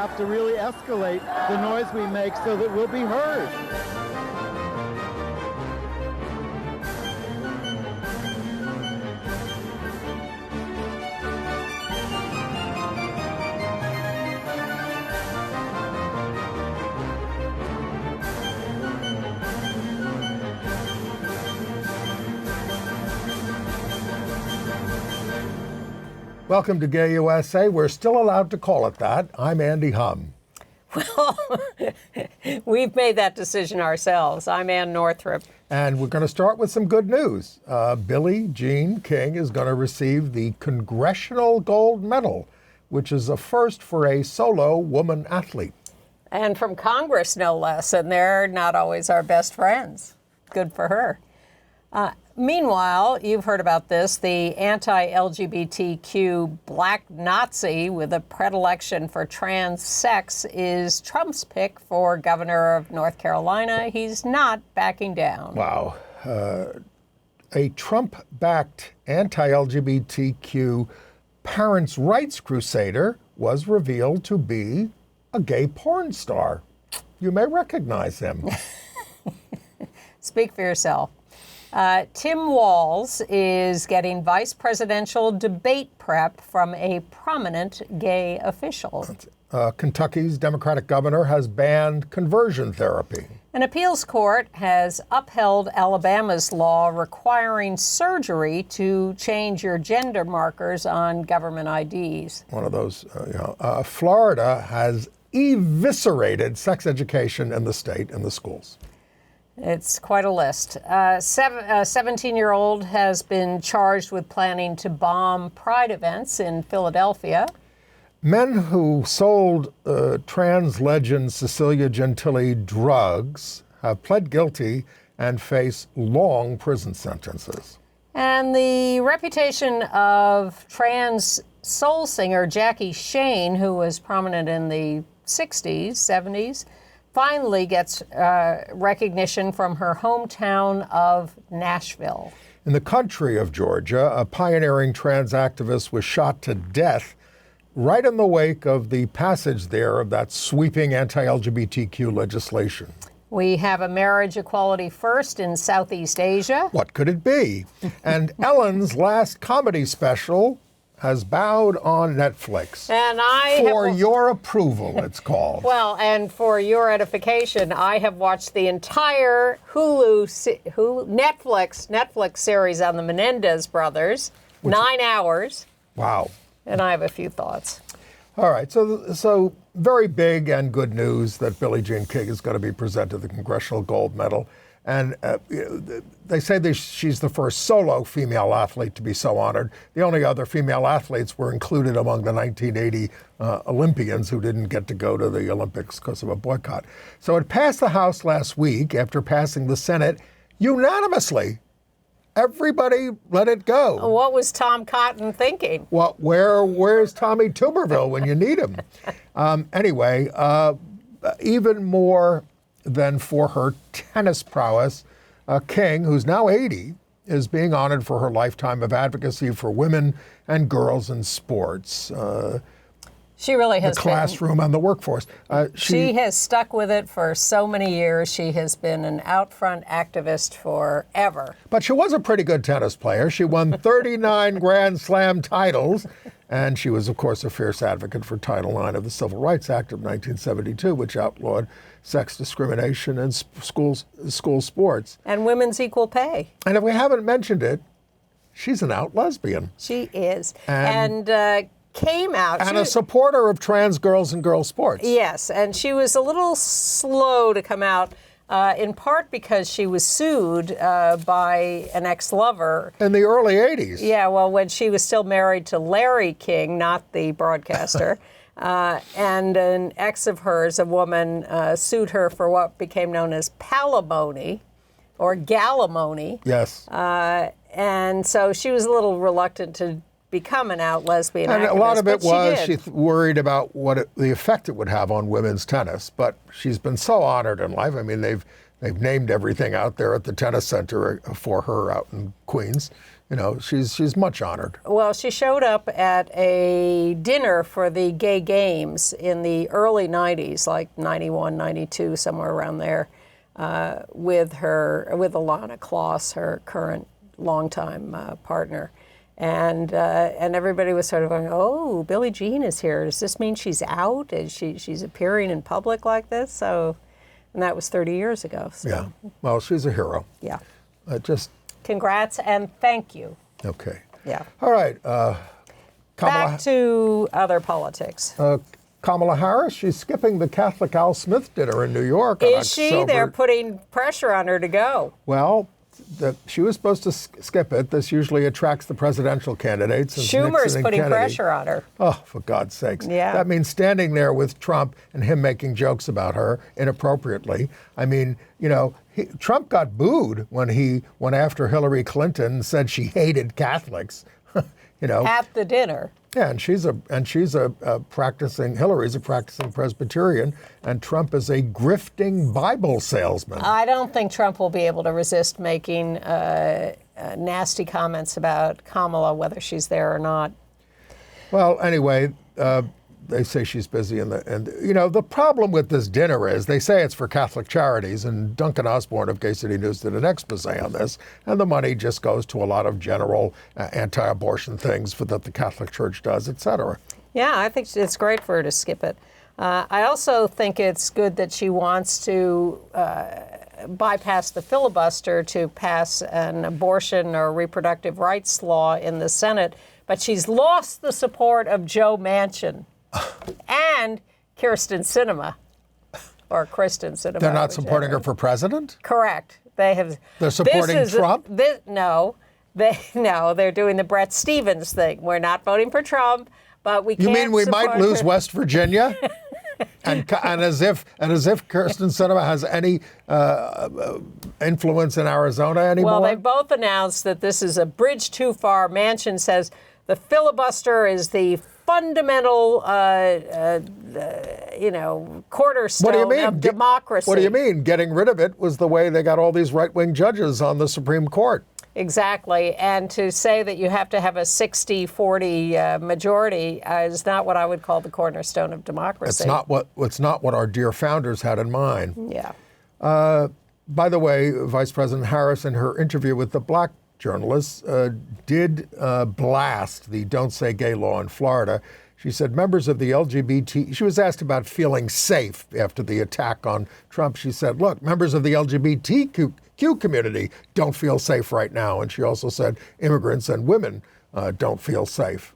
have to really escalate the noise we make so that we'll be heard. Welcome to Gay USA. We're still allowed to call it that. I'm Andy Hum. Well, we've made that decision ourselves. I'm Ann Northrup. And we're going to start with some good news. Billie Jean King is going to receive the Congressional Gold Medal, which is a first for a solo woman athlete. And from Congress, no less. And they're not always our best friends. Good for her. Meanwhile, you've heard about this, the anti-LGBTQ black Nazi with a predilection for trans sex is Trump's pick for governor of North Carolina. He's not backing down. Wow. A Trump-backed anti-LGBTQ parents' rights crusader was revealed to be a gay porn star. You may recognize him. Speak for yourself. Tim Walz is getting vice presidential debate prep from a prominent gay official. Kentucky's Democratic governor has banned conversion therapy. An appeals court has upheld Alabama's law requiring surgery to change your gender markers on government IDs. One of those, Florida has eviscerated sex education in the state and the schools. It's quite a list. A 17-year-old has been charged with planning to bomb pride events in Philadelphia. Men who sold trans legend Cecilia Gentili drugs have pled guilty and face long prison sentences. And the reputation of trans soul singer Jackie Shane, who was prominent in the 60s, 70s, finally gets recognition from her hometown of Nashville. In the country of Georgia, a pioneering trans activist was shot to death right in the wake of the passage there of that sweeping anti-LGBTQ legislation. We have a marriage equality first in Southeast Asia. What could it be? And Ellen's last comedy special has bowed on Netflix. And For your approval, it's called. Well, and for your edification, I have watched the entire Netflix series on the Menendez brothers, 9 hours. Wow. And I have a few thoughts. All right, so very big and good news that Billie Jean King is going to be presented the Congressional Gold Medal. And they say she's the first solo female athlete to be so honored. The only other female athletes were included among the 1980 Olympians who didn't get to go to the Olympics because of a boycott. So it passed the House last week after passing the Senate unanimously. Everybody let it go. What was Tom Cotton thinking? Well, where's Tommy Tuberville when you need him? Anyway, even more than for her tennis prowess, King, who's now 80, is being honored for her lifetime of advocacy for women and girls in sports. She really has the classroom and the workforce. She has stuck with it for so many years. She has been an out front activist forever. But she was a pretty good tennis player. She won 39 Grand Slam titles. And she was, of course, a fierce advocate for Title IX of the Civil Rights Act of 1972, which outlawed sex discrimination in school sports. And women's equal pay. And if we haven't mentioned it, she's an out lesbian. She is. And came out. And a supporter of trans girls and girls sports. Yes, and she was a little slow to come out. In part because she was sued by an ex-lover. In the early 80s. Yeah, well, when she was still married to Larry King, not the broadcaster. And an ex of hers, a woman, sued her for what became known as palimony or gallimony. Yes. And so she was a little reluctant to become an out lesbian and activist. A lot of it was she worried about the effect it would have on women's tennis. But she's been so honored in life. I mean, they've named everything out there at the tennis center for her out in Queens. You know, she's much honored. Well, she showed up at a dinner for the gay games in the early 90s, like 91, 92, somewhere around there, with Alana Kloss, her current longtime partner. And everybody was sort of going, oh, Billie Jean is here. Does this mean she's out? Is she's appearing in public like this? So, and that was 30 years ago. So. Yeah. Well, she's a hero. Yeah. Congrats and thank you. Okay. Yeah. All right. Back to other politics. Kamala Harris, she's skipping the Catholic Al Smith dinner in New York. Is she? They're putting pressure on her to go. Well, she was supposed to skip it. This usually attracts the presidential candidates. Schumer's putting pressure on her. Oh, for God's sakes. Yeah. That means standing there with Trump and him making jokes about her inappropriately. I mean, you know, Trump got booed when after Hillary Clinton said she hated Catholics. You know, at the dinner. Yeah, and she's a practicing. Hillary's a practicing Presbyterian, and Trump is a grifting Bible salesman. I don't think Trump will be able to resist making nasty comments about Kamala, whether she's there or not. Well, anyway, they say she's busy, and you know the problem with this dinner is they say it's for Catholic charities, and Duncan Osborne of Gay City News did an expose on this, and the money just goes to a lot of general anti-abortion things that the Catholic Church does, etc. Yeah, I think it's great for her to skip it. I also think it's good that she wants to bypass the filibuster to pass an abortion or reproductive rights law in the Senate, but she's lost the support of Joe Manchin. And Kristen Sinema. They're not supporting her for president? Correct. They're supporting Trump? No, they're doing the Brett Stevens thing. We're not voting for Trump, but we can't. You mean we might lose West Virginia? and as if Kristen Sinema has any influence in Arizona anymore? Well, they both announced that this is a bridge too far. Manchin says the filibuster is the fundamental, cornerstone of democracy. What do you mean? Getting rid of it was the way they got all these right-wing judges on the Supreme Court. Exactly. And to say that you have to have a 60-40 majority is not what I would call the cornerstone of democracy. It's not what our dear founders had in mind. Yeah. By the way, Vice President Harris, in her interview with the black journalists, did blast the Don't Say Gay law in Florida. She said members of the LGBT, she was asked about feeling safe after the attack on Trump. She said, look, members of the LGBTQ community don't feel safe right now. And she also said immigrants and women don't feel safe.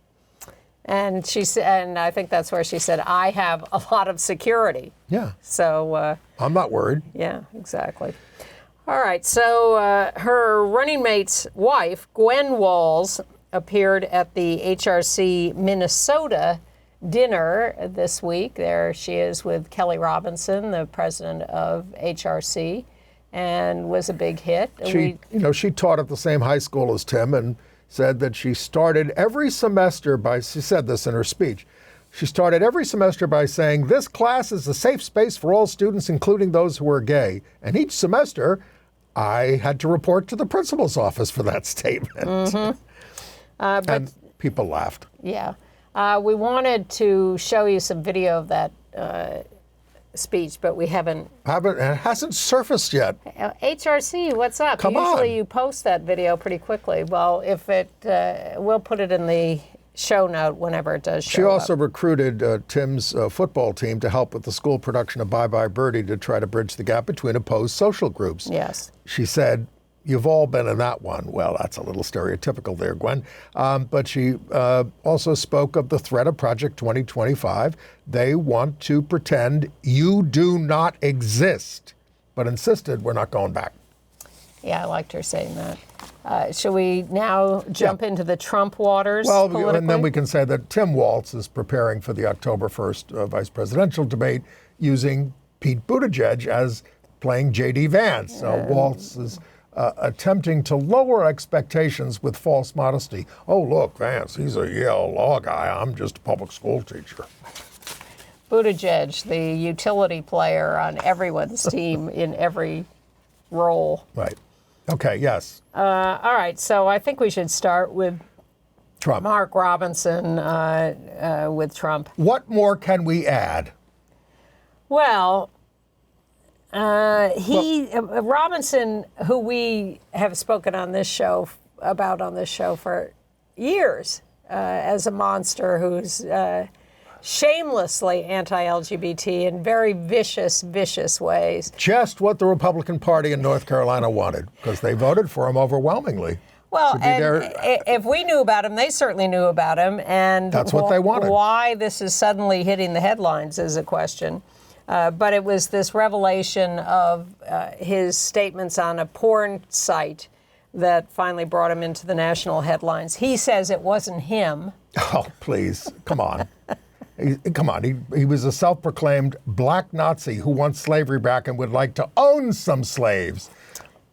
And she said, and I think that's where she said, I have a lot of security. Yeah. So I'm not worried. Yeah, exactly. All right, so her running mate's wife, Gwen Walls, appeared at the HRC Minnesota dinner this week. There she is with Kelly Robinson, the president of HRC, and was a big hit. She taught at the same high school as Tim and said that she started every semester she said this in her speech, she started every semester by saying, this class is a safe space for all students, including those who are gay. And each semester, I had to report to the principal's office for that statement. Mm-hmm. And people laughed. Yeah. We wanted to show you some video of that speech, but we haven't. It hasn't surfaced yet. HRC, what's up? Come on. Usually you post that video pretty quickly. Well, if we'll put it in the show note whenever it does show up. She also recruited Tim's football team to help with the school production of Bye Bye Birdie to try to bridge the gap between opposed social groups. Yes. She said, you've all been in that one. Well, that's a little stereotypical there, Gwen. But she also spoke of the threat of Project 2025. They want to pretend you do not exist, but insisted we're not going back. Yeah, I liked her saying that. Shall we now jump into the Trump waters politically? And then we can say that Tim Walz is preparing for the October 1st vice presidential debate using Pete Buttigieg as playing J.D. Vance. So Walz is attempting to lower expectations with false modesty. Oh, look, Vance, he's a Yale law guy. I'm just a public school teacher. Buttigieg, the utility player on everyone's team in every role. Right. Okay, yes. All right, so I think we should start with Trump. Mark Robinson with Trump. What more can we add? Well, Robinson, who we have spoken on this show for years as a monster who's shamelessly anti-LGBT in very vicious ways. Just what the Republican Party in North Carolina wanted, because they voted for him overwhelmingly. Well, and if we knew about him, they certainly knew about him, and that's what they wanted. Why this is suddenly hitting the headlines is a question. But it was this revelation of his statements on a porn site that finally brought him into the national headlines. He says it wasn't him. Oh, please, come on. He was a self-proclaimed black Nazi who wants slavery back and would like to own some slaves.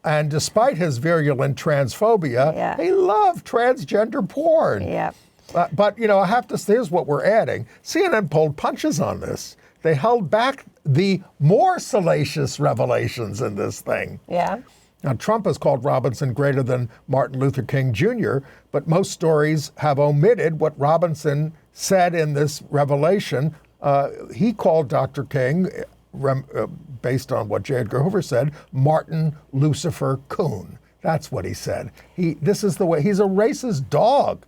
And despite his virulent transphobia, he loved transgender porn. Yeah. But, I have to say, here's what we're adding. CNN pulled punches on this. They held back the more salacious revelations in this thing. Yeah. Now, Trump has called Robinson greater than Martin Luther King Jr., but most stories have omitted what Robinson said in this revelation. He called Dr. King, based on what J. Edgar Hoover said, Martin Lucifer Coon. That's what he said. This is the way. He's a racist dog.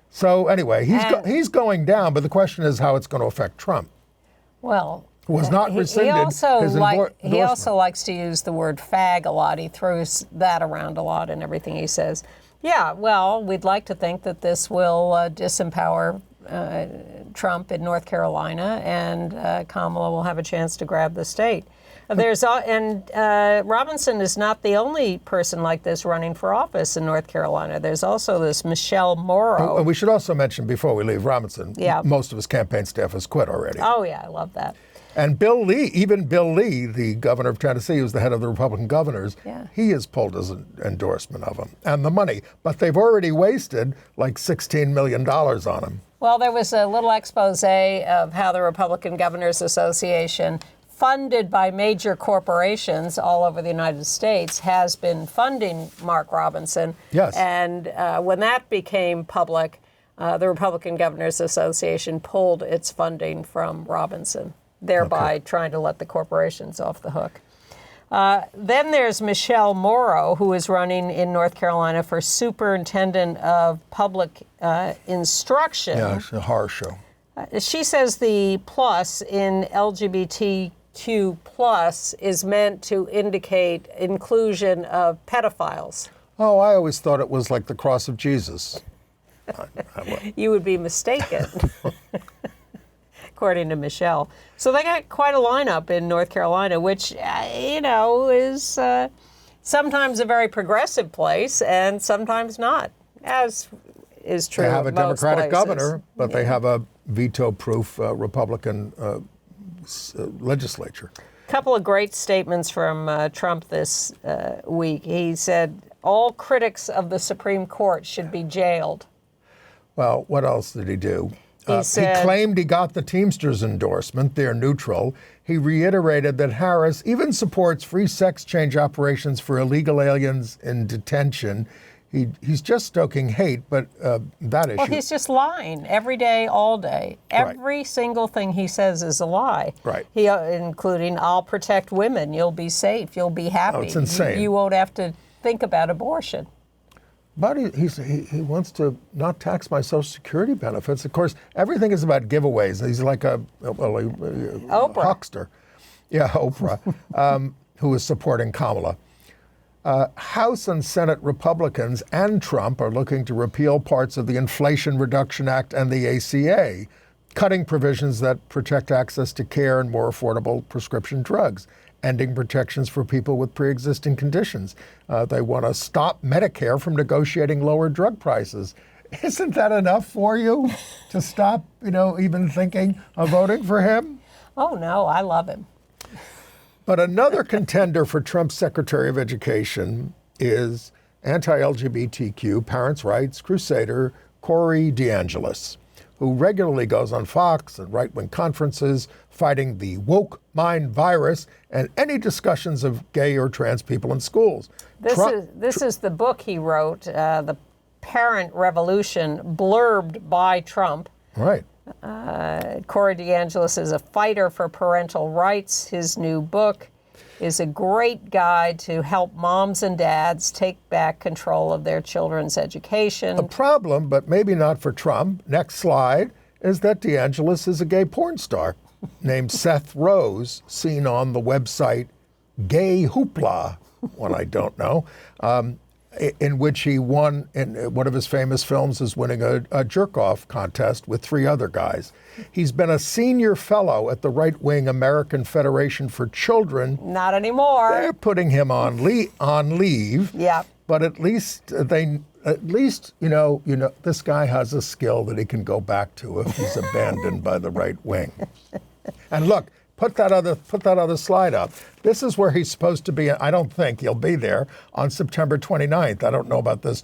So anyway, he's going down, but the question is how it's going to affect Trump. Well, who has not rescinded his endorsement. He also likes to use the word fag a lot. He throws that around a lot in everything he says. Yeah, well, we'd like to think that this will disempower Trump in North Carolina, and Kamala will have a chance to grab the state. Robinson is not the only person like this running for office in North Carolina. There's also this Michelle Morrow. And we should also mention before we leave Robinson, most of his campaign staff has quit already. Oh, yeah, I love that. And Bill Lee, the governor of Tennessee, who's the head of the Republican governors, he has pulled his endorsement of him and the money. But they've already wasted like $16 million on him. Well, there was a little expose of how the Republican Governors Association, funded by major corporations all over the United States, has been funding Mark Robinson. Yes. And when that became public, the Republican Governors Association pulled its funding from Robinson, thereby trying to let the corporations off the hook. Then there's Michelle Morrow, who is running in North Carolina for superintendent of public instruction. Yeah, it's a horror show. She says the plus in LGBTQ plus is meant to indicate inclusion of pedophiles. Oh, I always thought it was like the cross of Jesus. You would be mistaken, according to Michelle. So they got quite a lineup in North Carolina, which, is sometimes a very progressive place and sometimes not, as is true They have a of most Democratic places. governor, but they have a veto-proof Republican legislature. A couple of great statements from Trump this week. He said, all critics of the Supreme Court should be jailed. Well, what else did he do? He claimed he got the Teamsters endorsement. They're neutral. He reiterated that Harris even supports free sex change operations for illegal aliens in detention. He's just stoking hate, but that issue... Well, he's just lying every day, all day. Every single thing he says is a lie. Right. Including, I'll protect women, you'll be safe, you'll be happy. Oh, it's insane. You won't have to think about abortion. But he wants to not tax my Social Security benefits. Of course, everything is about giveaways. He's like a huckster. Yeah, Oprah, who is supporting Kamala. House and Senate Republicans and Trump are looking to repeal parts of the Inflation Reduction Act and the ACA, cutting provisions that protect access to care and more affordable prescription drugs, ending protections for people with pre-existing conditions. They want to stop Medicare from negotiating lower drug prices. Isn't that enough for you to stop, even thinking of voting for him? Oh, no, I love him. But another contender for Trump's Secretary of Education is anti-LGBTQ parents' rights crusader Corey DeAngelis, who regularly goes on Fox and right-wing conferences fighting the woke mind virus and any discussions of gay or trans people in schools. This is the book he wrote, The Parent Revolution, blurbed by Trump. Right. Corey DeAngelis is a fighter for parental rights. His new book is a great guide to help moms and dads take back control of their children's education. The problem, but maybe not for Trump, next slide, is that DeAngelis is a gay porn star named Seth Rose, seen on the website Gay Hoopla, one I don't know, in which he won, in one of his famous films is winning a jerk-off contest with 3 other guys. He's been a senior fellow at the right-wing American Federation for Children. Not anymore. They're putting him on leave. Yeah. But at least you know, this guy has a skill that he can go back to if he's abandoned by the right wing. And look, put that other slide up. This is where he's supposed to be. I don't think he'll be there on September 29th. I don't know about this.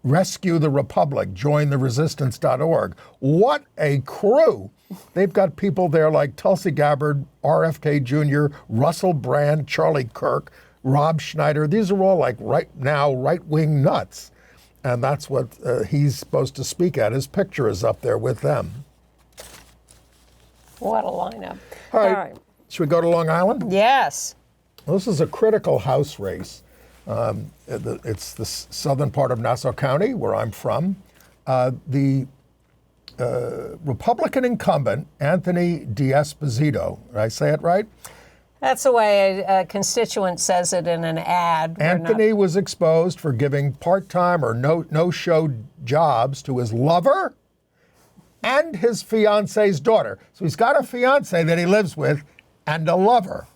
Rescue the Republic, jointheresistance.org. What a crew. They've got people there like Tulsi Gabbard, RFK Jr., Russell Brand, Charlie Kirk, Rob Schneider. These are all like right-wing nuts. And that's what he's supposed to speak at. His picture is up there with them. What a lineup. All right. Should we go to Long Island? Yes. This is a critical House race. It's the southern part of Nassau County, where I'm from. The Republican incumbent, Anthony D'Esposito, did I say it right? That's the way a constituent says it in an ad. Anthony was exposed for giving part-time or no-show jobs to his lover and his fiance's daughter. So he's got a fiance that he lives with and a lover.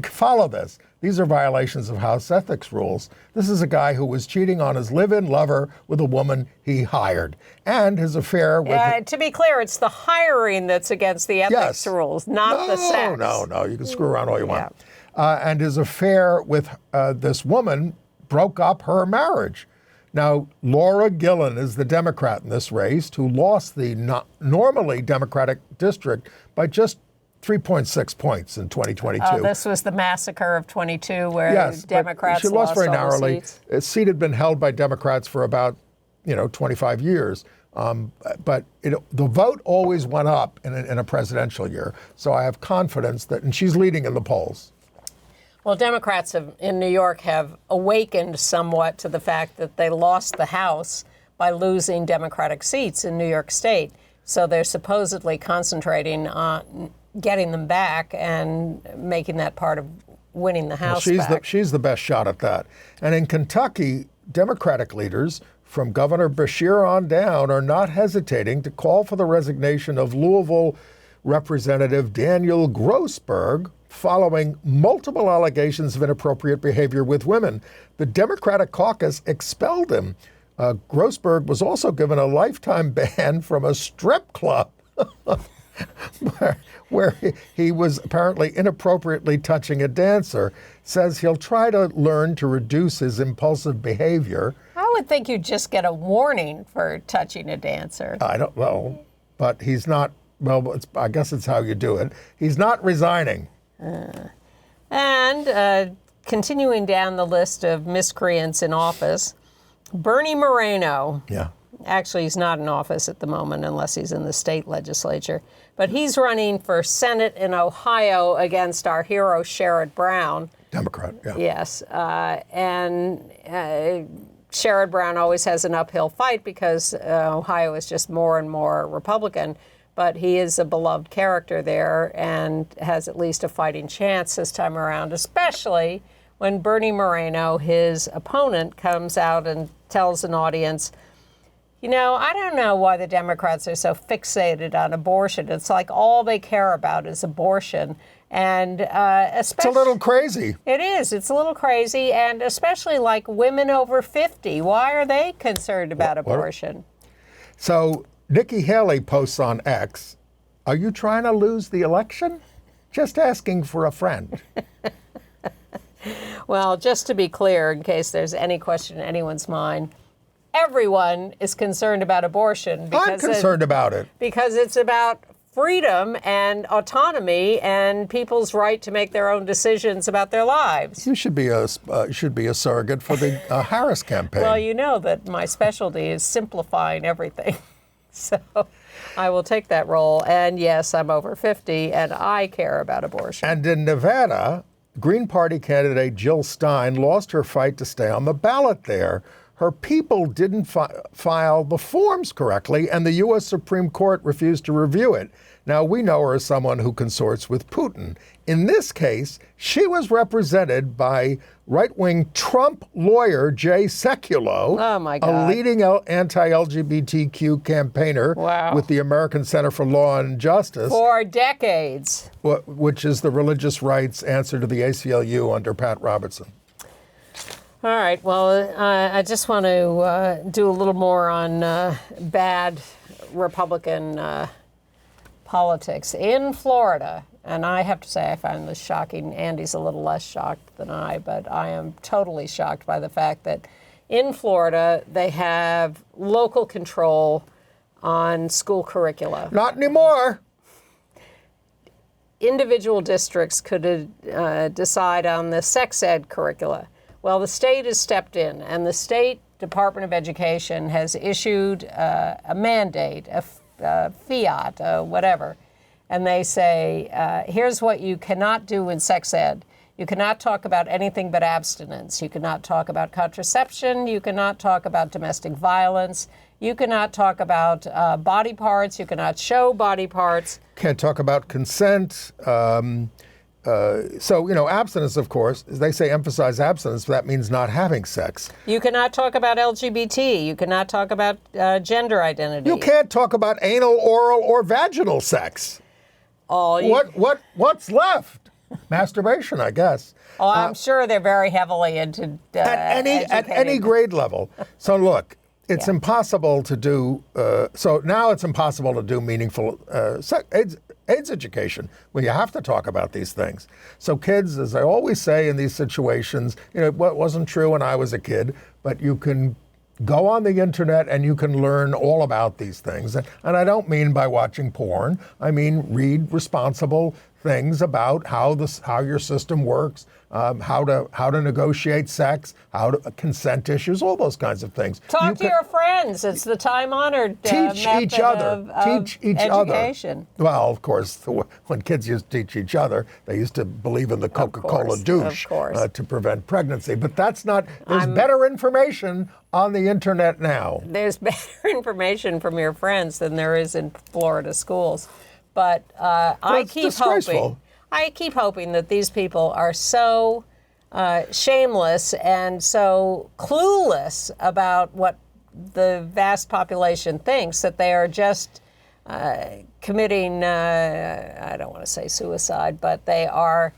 Follow this. These are violations of House ethics rules. This is a guy who was cheating on his live-in lover with a woman he hired. And his affair with... to be clear, it's the hiring that's against the ethics rules, not the sex. No. You can screw around all you want. And his affair with this woman broke up her marriage. Now, Laura Gillen is the Democrat in this race who lost the normally Democratic district by just 3.6 points in 2022. This was the massacre of 22 where Democrats she lost very all the narrowly. seats. The seat had been held by Democrats for about 25 years. But the vote always went up in a presidential year. So I have confidence that, and she's leading in the polls. Well, Democrats in New York have awakened somewhat to the fact that they lost the House by losing Democratic seats in New York State. So they're supposedly concentrating on getting them back and making that part of winning the House back. She's the best shot at that. And in Kentucky, Democratic leaders from Governor Beshear on down are not hesitating to call for the resignation of Louisville Representative Daniel Grossberg following multiple allegations of inappropriate behavior with women. The Democratic caucus expelled him. Grossberg was also given a lifetime ban from a strip club where he was apparently inappropriately touching a dancer. Says he'll try to learn to reduce his impulsive behavior. I would think you'd just get a warning for touching a dancer. I don't know, but he's not. Well, I guess it's how you do it. He's not resigning. And continuing down the list of miscreants in office, Bernie Moreno. Yeah. Actually, he's not in office at the moment unless he's in the state legislature. But he's running for Senate in Ohio against our hero, Sherrod Brown. Democrat, yeah. Yes. And Sherrod Brown always has an uphill fight because Ohio is just more and more Republican. But he is a beloved character there and has at least a fighting chance this time around, especially when Bernie Moreno, his opponent, comes out and tells an audience, I don't know why the Democrats are so fixated on abortion. It's like all they care about is abortion. And especially, it's a little crazy. It is. It's a little crazy. And especially like women over 50. Why are they concerned about abortion? So Nikki Haley posts on X, "Are you trying to lose the election? Just asking for a friend." Well, just to be clear, in case there's any question in anyone's mind, everyone is concerned about abortion. I'm concerned about it. Because it's about freedom and autonomy and people's right to make their own decisions about their lives. You should be a surrogate for the Harris campaign. Well, you know that my specialty is simplifying everything. So I will take that role. And yes, I'm over 50 and I care about abortion. And in Nevada, Green Party candidate Jill Stein lost her fight to stay on the ballot there. Her people didn't file the forms correctly, and the U.S. Supreme Court refused to review it. Now, we know her as someone who consorts with Putin. In this case, she was represented by right-wing Trump lawyer Jay Sekulow, oh my God, a leading anti-LGBTQ campaigner with the American Center for Law and Justice. For decades. Which is the religious rights answer to the ACLU under Pat Robertson. All right, well, I just want to do a little more on bad Republican politics. In Florida, and I have to say I find this shocking. Andy's a little less shocked than I, but I am totally shocked by the fact that in Florida they have local control on school curricula. Not anymore. Individual districts could decide on the sex ed curricula. Well, the state has stepped in, and the state Department of Education has issued a mandate, a fiat, whatever. And they say, here's what you cannot do in sex ed. You cannot talk about anything but abstinence. You cannot talk about contraception. You cannot talk about domestic violence. You cannot talk about body parts. You cannot show body parts. Can't talk about consent. So, abstinence, of course, they say emphasize abstinence, but that means not having sex. You cannot talk about LGBT. You cannot talk about gender identity. You can't talk about anal, oral, or vaginal sex. What's left? Masturbation, I guess. Oh, I'm sure they're very heavily into at any grade level. So look, it's impossible to do. So now it's impossible to do meaningful AIDS education when you have to talk about these things. So kids, as I always say in these situations, it wasn't true when I was a kid, but you can go on the internet and you can learn all about these things. And I don't mean by watching porn. I mean read responsible things about how your system works, how to negotiate sex, consent issues, all those kinds of things. Talk to your friends. It's the time-honored teach each other. Teach each education. Other. Well, of course, when kids used to teach each other, they used to believe in the Coca-Cola douche to prevent pregnancy. But that's not. There's better information on the internet now. There's better information from your friends than there is in Florida schools. But I keep hoping that these people are so shameless and so clueless about what the vast population thinks that they are just committing, I don't want to say suicide, but they are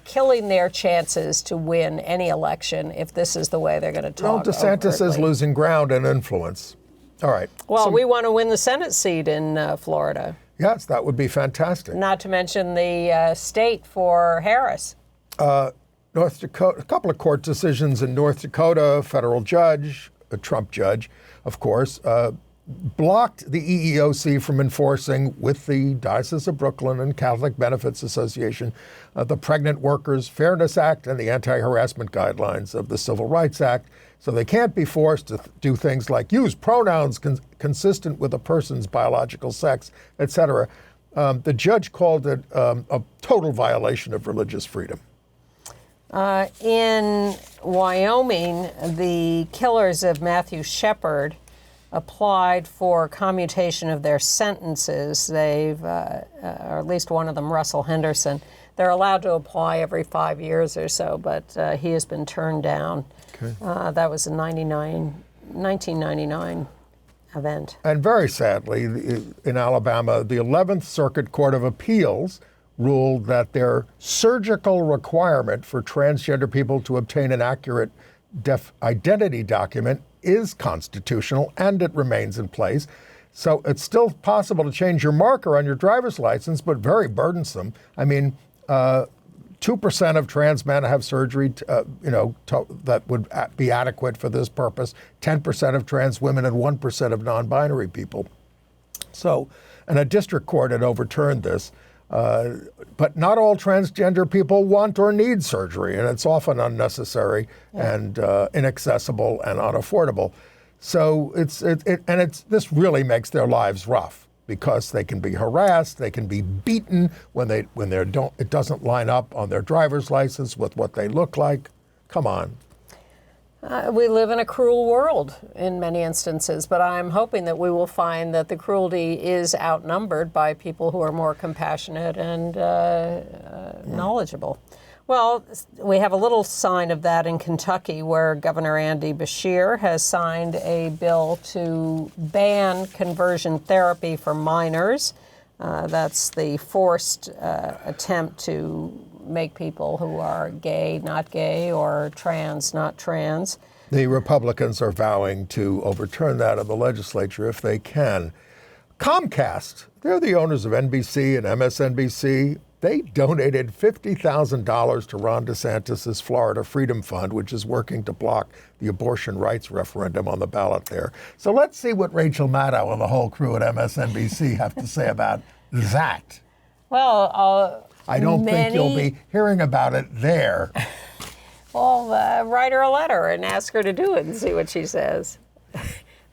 killing their chances to win any election if this is the way they're going to talk. Well, DeSantis is losing ground and influence. All right. Well, we want to win the Senate seat in Florida. Yes, that would be fantastic. Not to mention the state for Harris. North Dakota, a couple of court decisions in North Dakota, federal judge, a Trump judge, of course, blocked the EEOC from enforcing with the Diocese of Brooklyn and Catholic Benefits Association the Pregnant Workers Fairness Act and the anti-harassment guidelines of the Civil Rights Act. So they can't be forced to do things like use pronouns consistent with a person's biological sex, etc. The judge called it a total violation of religious freedom. In Wyoming, the killers of Matthew Shepard applied for commutation of their sentences. They've, or at least one of them, Russell Henderson, they're allowed to apply every 5 years or so, but he has been turned down. Okay. That was a 1999 event. And very sadly, in Alabama, the 11th Circuit Court of Appeals ruled that their surgical requirement for transgender people to obtain an accurate identity document is constitutional, and it remains in place. So it's still possible to change your marker on your driver's license, but very burdensome. I mean, 2% of trans men have surgery, that would be adequate for this purpose. 10% of trans women and 1% of non-binary people. So, and a district court had overturned this. But not all transgender people want or need surgery, and it's often unnecessary and inaccessible and unaffordable. So this really makes their lives rough because they can be harassed, they can be beaten when it doesn't line up on their driver's license with what they look like. Come on. We live in a cruel world in many instances, but I'm hoping that we will find that the cruelty is outnumbered by people who are more compassionate and knowledgeable. Well, we have a little sign of that in Kentucky, where Governor Andy Beshear has signed a bill to ban conversion therapy for minors. That's the forced attempt to make people who are gay not gay or trans not trans. The Republicans are vowing to overturn that in the legislature if they can. Comcast, they're the owners of NBC and MSNBC. They donated $50,000 to Ron DeSantis' Florida Freedom Fund, which is working to block the abortion rights referendum on the ballot there. So let's see what Rachel Maddow and the whole crew at MSNBC have to say about that. Well, I don't think you'll be hearing about it there. Well, write her a letter and ask her to do it and see what she says.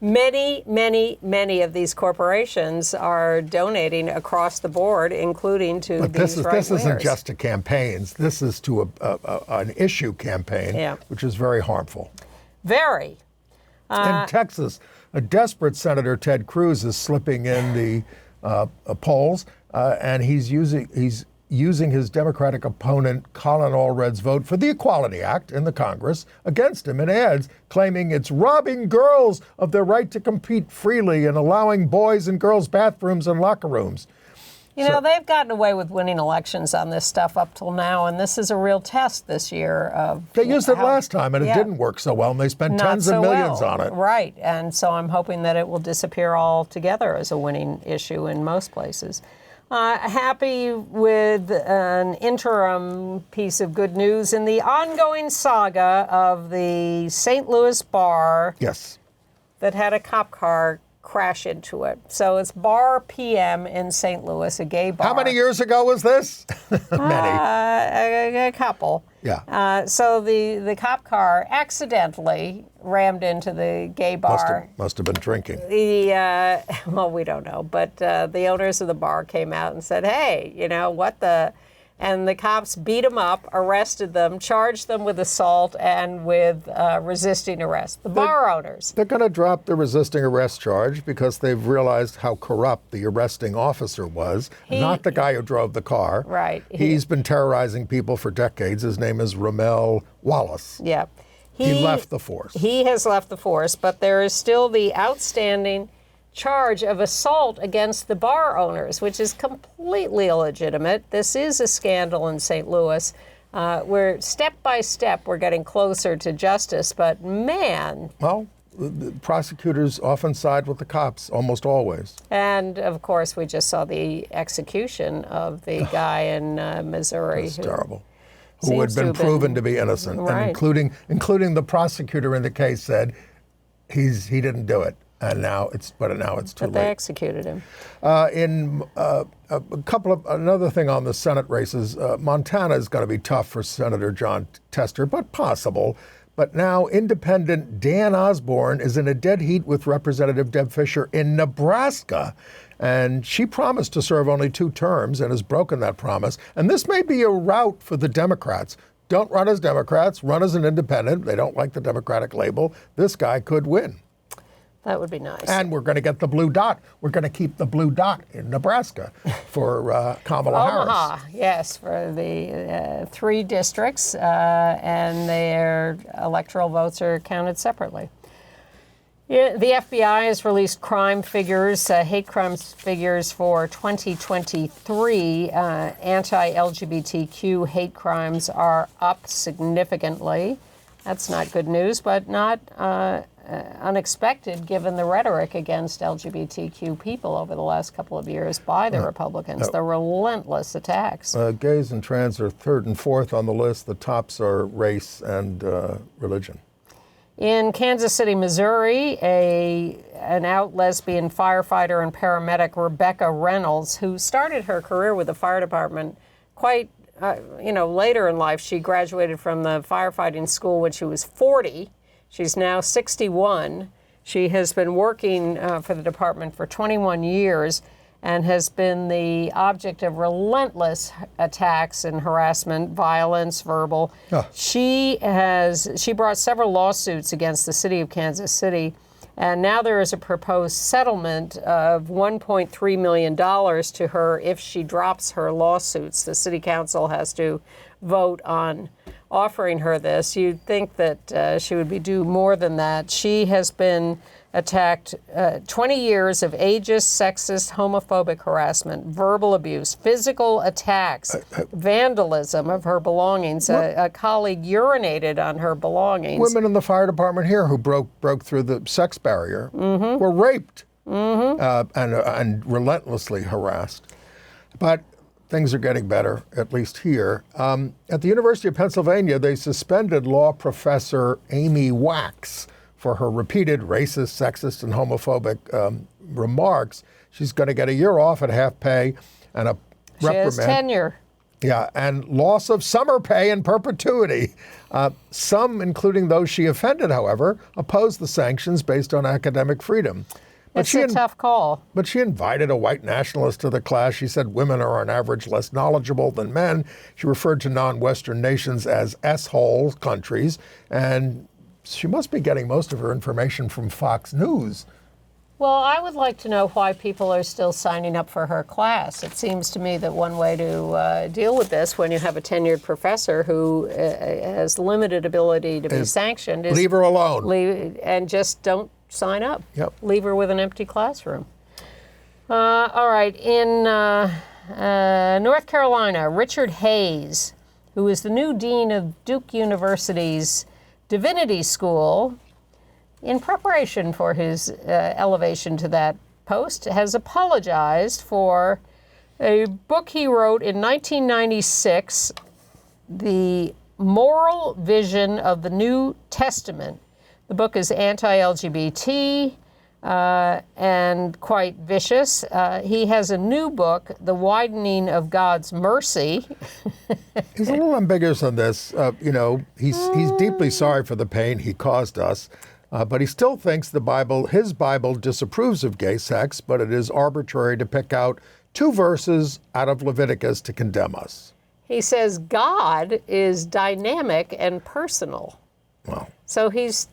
Many of these corporations are donating across the board, including to but these right-wingers. This isn't just to campaigns. This is to an issue campaign, which is very harmful. Very. In Texas, a desperate Senator Ted Cruz is slipping in the polls, and he's using his Democratic opponent Colin Allred's vote for the Equality Act in the Congress against him in ads, claiming it's robbing girls of their right to compete freely and allowing boys and girls bathrooms and locker rooms. You know, they've gotten away with winning elections on this stuff up till now, and this is a real test this year of... They used it last time, and it didn't work so well, and they spent tens of millions on it. Right, and so I'm hoping that it will disappear altogether as a winning issue in most places. Happy with an interim piece of good news in the ongoing saga of the St. Louis bar that had a cop car crash into it. So it's Bar PM in St. Louis, a gay bar. How many years ago was this? Many. A couple. Yeah. So the cop car accidentally rammed into the gay bar. Must have been drinking. Well, we don't know, but the owners of the bar came out and said, hey, you know, what the... And the cops beat them up, arrested them, charged them with assault and with resisting arrest. The bar owners. They're going to drop the resisting arrest charge because they've realized how corrupt the arresting officer was, not the guy who drove the car. Right. He's been terrorizing people for decades. His name is Ramel Wallace. Yeah. He left the force. He has left the force, but there is still the outstanding charge of assault against the bar owners, which is completely illegitimate. This is a scandal in St. Louis. We're step by step, we're getting closer to justice, but man. Well, the prosecutors often side with the cops, almost always. And of course, we just saw the execution of the guy in Missouri. That's terrible. Who had been proven to be innocent, right. And including the prosecutor in the case said he didn't do it. And now it's too late. But they executed him. Another thing on the Senate races, Montana is going to be tough for Senator John Tester, but possible. But now independent Dan Osborne is in a dead heat with Representative Deb Fischer in Nebraska. And she promised to serve only 2 terms and has broken that promise. And this may be a rout for the Democrats. Don't run as Democrats, run as an independent. They don't like the Democratic label. This guy could win. That would be nice. And we're going to get the blue dot. We're going to keep the blue dot in Nebraska for Kamala Omaha, Harris. yes, for the 3 districts, and their electoral votes are counted separately. Yeah, the FBI has released crime figures, hate crimes figures for 2023. Anti-LGBTQ hate crimes are up significantly. That's not good news, but not unexpected given the rhetoric against LGBTQ people over the last couple of years by the Republicans, the relentless attacks. Gays and trans are third and fourth on the list. The tops are race and religion. In Kansas City, Missouri, an out lesbian firefighter and paramedic, Rebecca Reynolds, who started her career with the fire department quite later in life. She graduated from the firefighting school when she was 40. She's now 61. She has been working for the department for 21 years and has been the object of relentless attacks and harassment, violence, verbal. Oh. She brought several lawsuits against the city of Kansas City, and now there is a proposed settlement of $1.3 million to her if she drops her lawsuits. The city council has to vote on offering her this. You'd think that she would be due more than that. She has been attacked 20 years of ageist, sexist, homophobic harassment, verbal abuse, physical attacks, vandalism of her belongings. A colleague urinated on her belongings. Women in the fire department here who broke through the sex barrier were raped and relentlessly harassed. But things are getting better, at least here. At the University of Pennsylvania, they suspended law professor Amy Wax for her repeated racist, sexist, and homophobic remarks. She's going to get a year off at half pay and a reprimand. She has tenure. Yeah, and loss of summer pay in perpetuity. Some, including those she offended, however, oppose the sanctions based on academic freedom. It's a tough call. But she invited a white nationalist to the class. She said women are on average less knowledgeable than men. She referred to non-Western nations as S-hole countries, and she must be getting most of her information from Fox News. Well, I would like to know why people are still signing up for her class. It seems to me that one way to deal with this when you have a tenured professor who has limited ability to be sanctioned is leave her alone. And just don't sign up. Yep. Leave her with an empty classroom. All right. In North Carolina, Richard Hayes, who is the new dean of Duke University's Divinity School, in preparation for his elevation to that post, has apologized for a book he wrote in 1996, The Moral Vision of the New Testament. The book is anti-LGBT and quite vicious. He has a new book, The Widening of God's Mercy. He's a little ambiguous on this. He's deeply sorry for the pain he caused us, but he still thinks his Bible disapproves of gay sex, but it is arbitrary to pick out 2 verses out of Leviticus to condemn us. He says God is dynamic and personal. Wow. So he's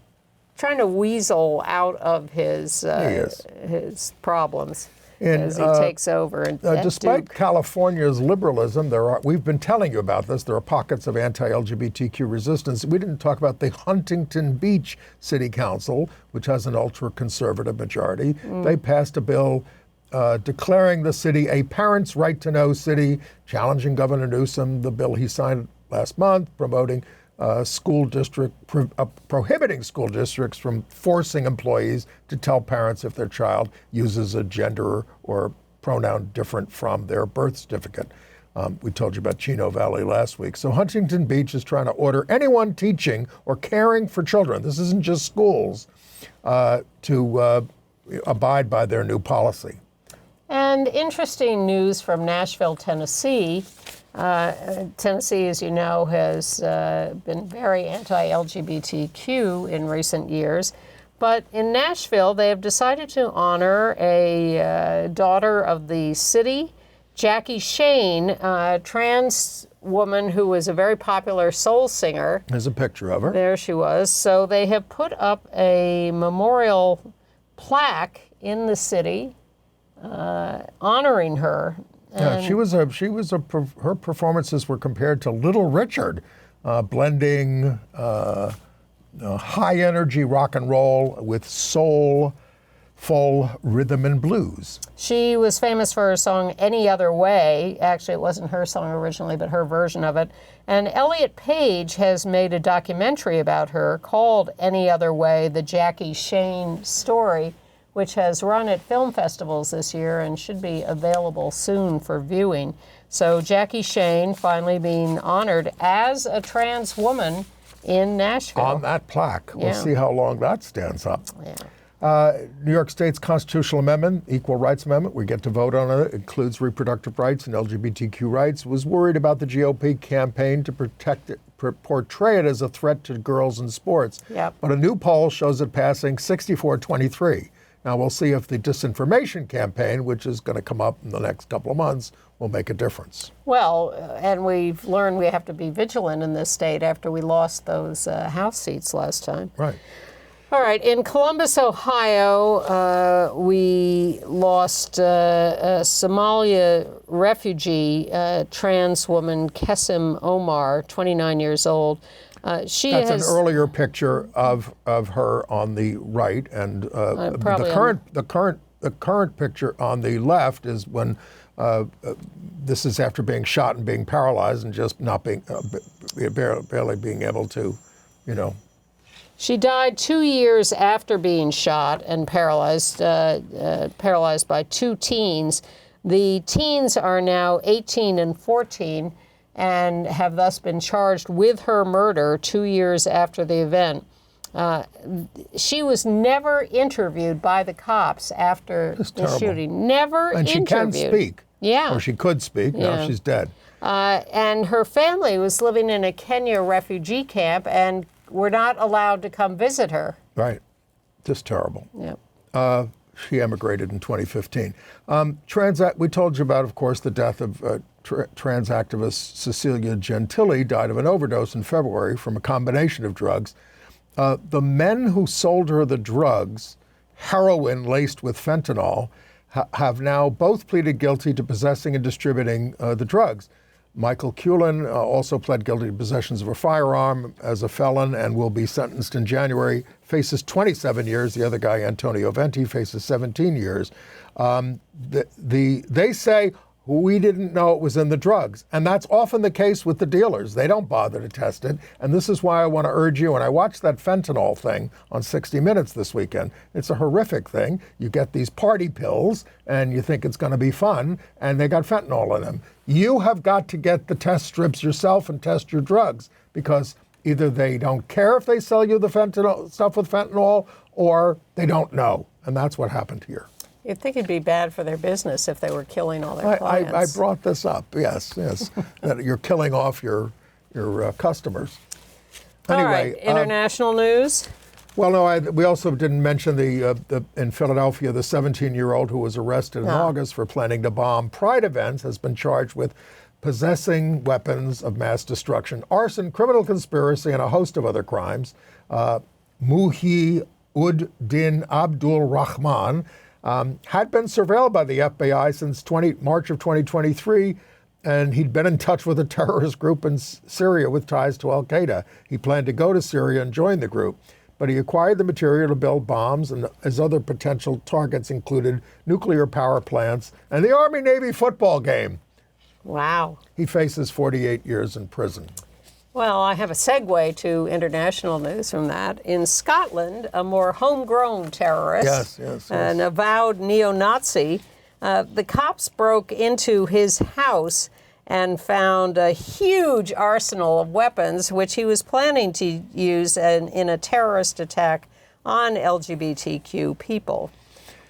trying to weasel out of his problems as he takes over. Despite California's liberalism, we've been telling you about this, there are pockets of anti-LGBTQ resistance. We didn't talk about the Huntington Beach City Council, which has an ultra-conservative majority. They passed a bill declaring the city a parents' right to know city, challenging Governor Newsom, the bill he signed last month, prohibiting school districts from forcing employees to tell parents if their child uses a gender or pronoun different from their birth certificate. We told you about Chino Valley last week. So Huntington Beach is trying to order anyone teaching or caring for children, this isn't just schools, to abide by their new policy. And interesting news from Nashville, Tennessee. Tennessee, as you know, has been very anti-LGBTQ in recent years. But in Nashville, they have decided to honor a daughter of the city, Jackie Shane, a trans woman who was a very popular soul singer. There's a picture of her. There she was. So they have put up a memorial plaque in the city honoring her. Yeah, her performances were compared to Little Richard, blending high energy rock and roll with soul, full rhythm and blues. She was famous for her song Any Other Way. Actually, it wasn't her song originally, but her version of it. And Elliot Page has made a documentary about her called Any Other Way, the Jackie Shane story, which has run at film festivals this year and should be available soon for viewing. So Jackie Shane finally being honored as a trans woman in Nashville. On that plaque. Yeah. We'll see how long that stands up. Yeah. New York State's constitutional amendment, Equal Rights Amendment, we get to vote on it, includes reproductive rights and LGBTQ rights, was worried about the GOP campaign to portray it as a threat to girls in sports. Yep. But a new poll shows it passing 64-23. Now we'll see if the disinformation campaign, which is going to come up in the next couple of months, will make a difference. Well, and we've learned we have to be vigilant in this state after we lost those House seats last time. Right. All right, in Columbus, Ohio, we lost a Somalia refugee, trans woman, Kesim Omar, 29 years old. That's an earlier picture of her on the right, and the current picture on the left is when this is after being shot and being paralyzed and just not being barely being able to, She died 2 years after being shot and paralyzed by two teens. The teens are now 18 and 14 and have thus been charged with her murder 2 years after the event. She was never interviewed by the cops after the shooting. Never and interviewed. And she can speak. Yeah. Or she could speak. Yeah. Now she's dead. And her family was living in a Kenya refugee camp and were not allowed to come visit her. Right. Just terrible. Yep. She emigrated in 2015. We told you about, of course, the death of trans activist Cecilia Gentili, died of an overdose in February from a combination of drugs. The men who sold her the drugs, heroin laced with fentanyl, have now both pleaded guilty to possessing and distributing the drugs. Michael Cullen also pled guilty to possessions of a firearm as a felon and will be sentenced in January, faces 27 years. The other guy, Antonio Venti, faces 17 years. They say, we didn't know it was in the drugs. And that's often the case with the dealers. They don't bother to test it. And this is why I want to urge you, and I watched that fentanyl thing on 60 Minutes this weekend. It's a horrific thing. You get these party pills, and you think it's going to be fun, and they got fentanyl in them. You have got to get the test strips yourself and test your drugs, because either they don't care if they sell you the fentanyl stuff with fentanyl, or they don't know. And that's what happened here. You'd think it'd be bad for their business if they were killing all their clients. I brought this up, yes, that you're killing off your customers. Anyway, all right, international news. Well, no, we also didn't mention in Philadelphia, the 17-year-old who was arrested in August for planning to bomb Pride events has been charged with possessing weapons of mass destruction, arson, criminal conspiracy, and a host of other crimes. Muhi Ud-Din Abdul Rahman had been surveilled by the FBI since March of 2023, and he'd been in touch with a terrorist group in Syria with ties to al-Qaeda. He planned to go to Syria and join the group, but he acquired the material to build bombs, and his other potential targets included nuclear power plants and the Army-Navy football game. Wow. He faces 48 years in prison. Well, I have a segue to international news from that. In Scotland, a more homegrown terrorist, an avowed neo-Nazi, the cops broke into his house and found a huge arsenal of weapons, which he was planning to use in a terrorist attack on LGBTQ people.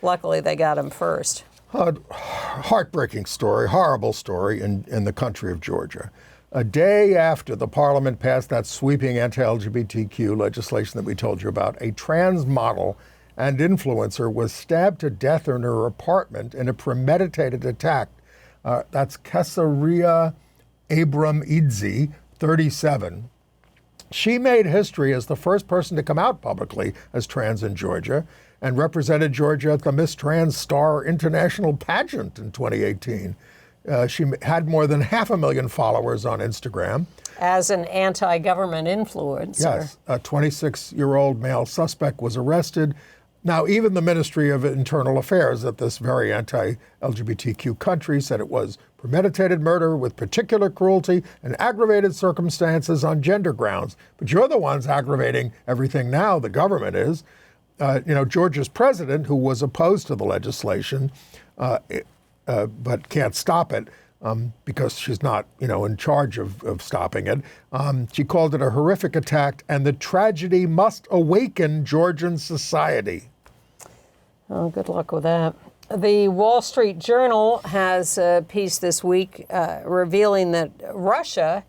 Luckily, they got him first. Heartbreaking story, horrible story in the country of Georgia. A day after the parliament passed that sweeping anti-LGBTQ legislation that we told you about, a trans model and influencer was stabbed to death in her apartment in a premeditated attack. That's Cecilia Idzi, 37. She made history as the first person to come out publicly as trans in Georgia and represented Georgia at the Miss Trans Star International pageant in 2018. She had more than 500,000 followers on Instagram. As an anti-government influencer. Yes, a 26-year-old male suspect was arrested. Now, even the Ministry of Internal Affairs at this very anti-LGBTQ country said it was premeditated murder with particular cruelty and aggravated circumstances on gender grounds. But you're the ones aggravating everything now, the government is. Georgia's president, who was opposed to the legislation, but can't stop it because she's not, in charge of stopping it. She called it a horrific attack, and the tragedy must awaken Georgian society. Oh, good luck with that. The Wall Street Journal has a piece this week revealing that Russia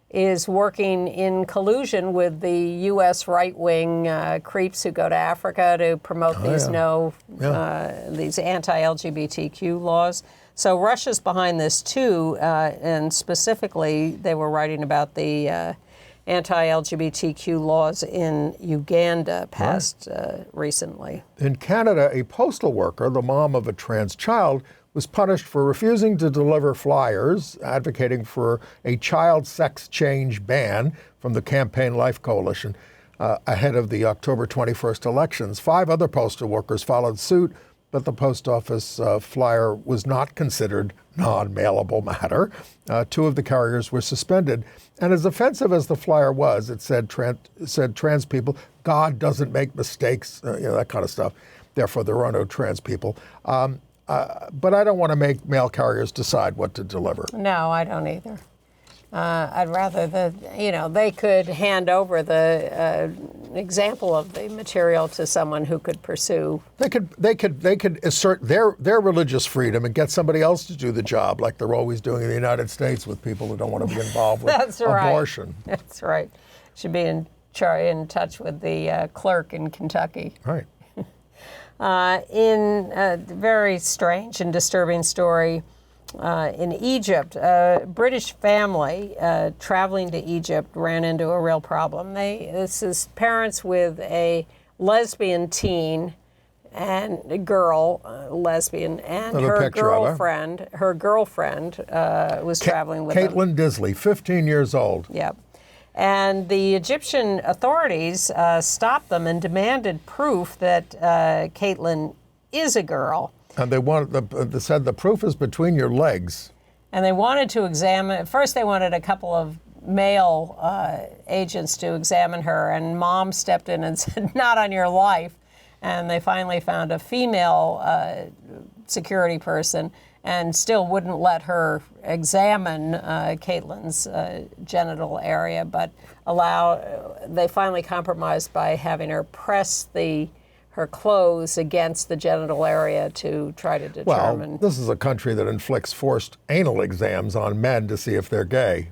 is working in collusion with the U.S. right-wing creeps who go to Africa to promote these these anti-LGBTQ laws. So Russia's behind this too, and specifically they were writing about the anti-LGBTQ laws in Uganda passed recently. In Canada, a postal worker, the mom of a trans child, was punished for refusing to deliver flyers advocating for a child sex change ban from the Campaign Life Coalition ahead of the October 21st elections. 5 other postal workers followed suit, but the post office flyer was not considered non-mailable matter. 2 of the carriers were suspended. And as offensive as the flyer was, it said trans people, God doesn't make mistakes, that kind of stuff. Therefore, there are no trans people. But I don't want to make mail carriers decide what to deliver. No, I don't either. I'd rather they could hand over the example of the material to someone who could pursue. They could assert their religious freedom and get somebody else to do the job, like they're always doing in the United States with people who don't want to be involved with abortion. That's right. Should be in touch with the clerk in Kentucky. Right. In a very strange and disturbing story, in Egypt, a British family traveling to Egypt ran into a real problem. This is parents with a lesbian teen and a girl, lesbian, and her girlfriend. Her girlfriend was traveling with them. Caitlin Disley, 15 years old. Yep. And the Egyptian authorities stopped them and demanded proof that Caitlin is a girl. And they said the proof is between your legs. And they wanted to examine, first they wanted a couple of male agents to examine her, and mom stepped in and said, not on your life. And they finally found a female security person and still wouldn't let her examine Caitlin's genital area, but they finally compromised by having her press her clothes against the genital area to try to determine. Well, this is a country that inflicts forced anal exams on men to see if they're gay.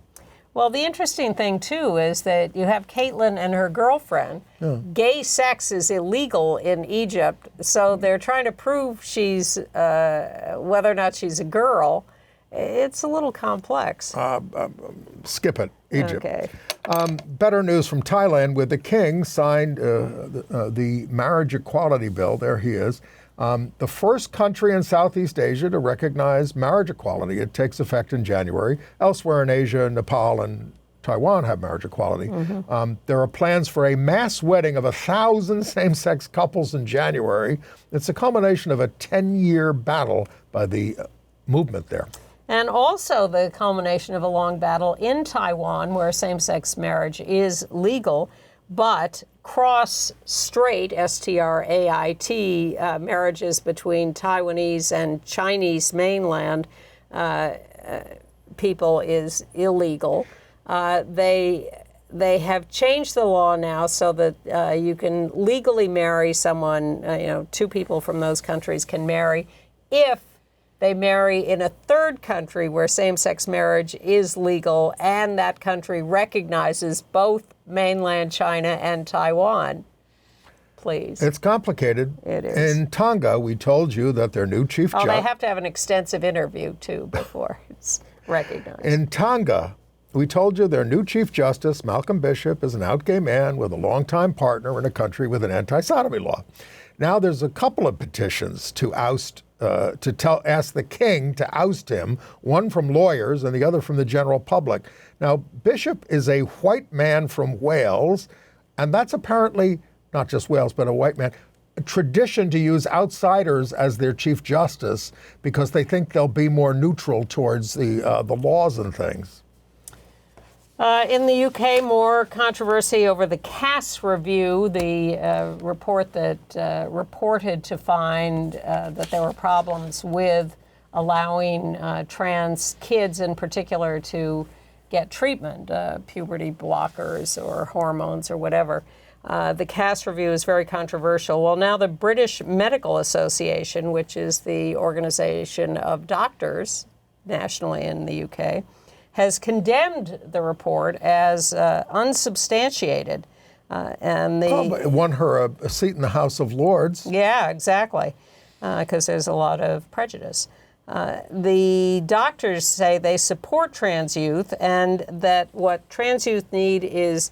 Well, the interesting thing, too, is that you have Caitlin and her girlfriend. Yeah. Gay sex is illegal in Egypt, so they're trying to prove she's, whether or not she's a girl. It's a little complex. Skip it, Egypt. Okay. Better news from Thailand, where the king signed the marriage equality bill. There he is. The first country in Southeast Asia to recognize marriage equality. It takes effect in January. Elsewhere in Asia, Nepal and Taiwan have marriage equality. Mm-hmm. There are plans for a mass wedding of 1,000 same-sex couples in January. It's a culmination of a 10-year battle by the movement there. And also the culmination of a long battle in Taiwan, where same-sex marriage is legal, but cross-strait, S-T-R-A-I-T, marriages between Taiwanese and Chinese mainland people is illegal. They have changed the law now so that you can legally marry someone, 2 people from those countries can marry if they marry in a third country where same-sex marriage is legal and that country recognizes both mainland China and Taiwan. Please. It's complicated. It is. In Tonga, we told you that their new chief judge... they have to have an extensive interview, too, before it's recognized. In Tonga, we told you their new chief justice, Malcolm Bishop, is an out gay man with a longtime partner in a country with an anti-sodomy law. Now there's a couple of petitions to oust ask the king to oust him, one from lawyers and the other from the general public. Now, Bishop is a white man from Wales, and that's apparently not just Wales, but a white man. tradition to use outsiders as their chief justice because they think they'll be more neutral towards the laws and things. In the UK, more controversy over the Cass review, the report that reported to find that there were problems with allowing trans kids in particular to get treatment, puberty blockers or hormones or whatever. The Cass review is very controversial. Well, now the British Medical Association, which is the organization of doctors nationally in the UK, has condemned the report as unsubstantiated. It won her a seat in the House of Lords. Yeah, exactly, because there's a lot of prejudice. The doctors say they support trans youth and that what trans youth need is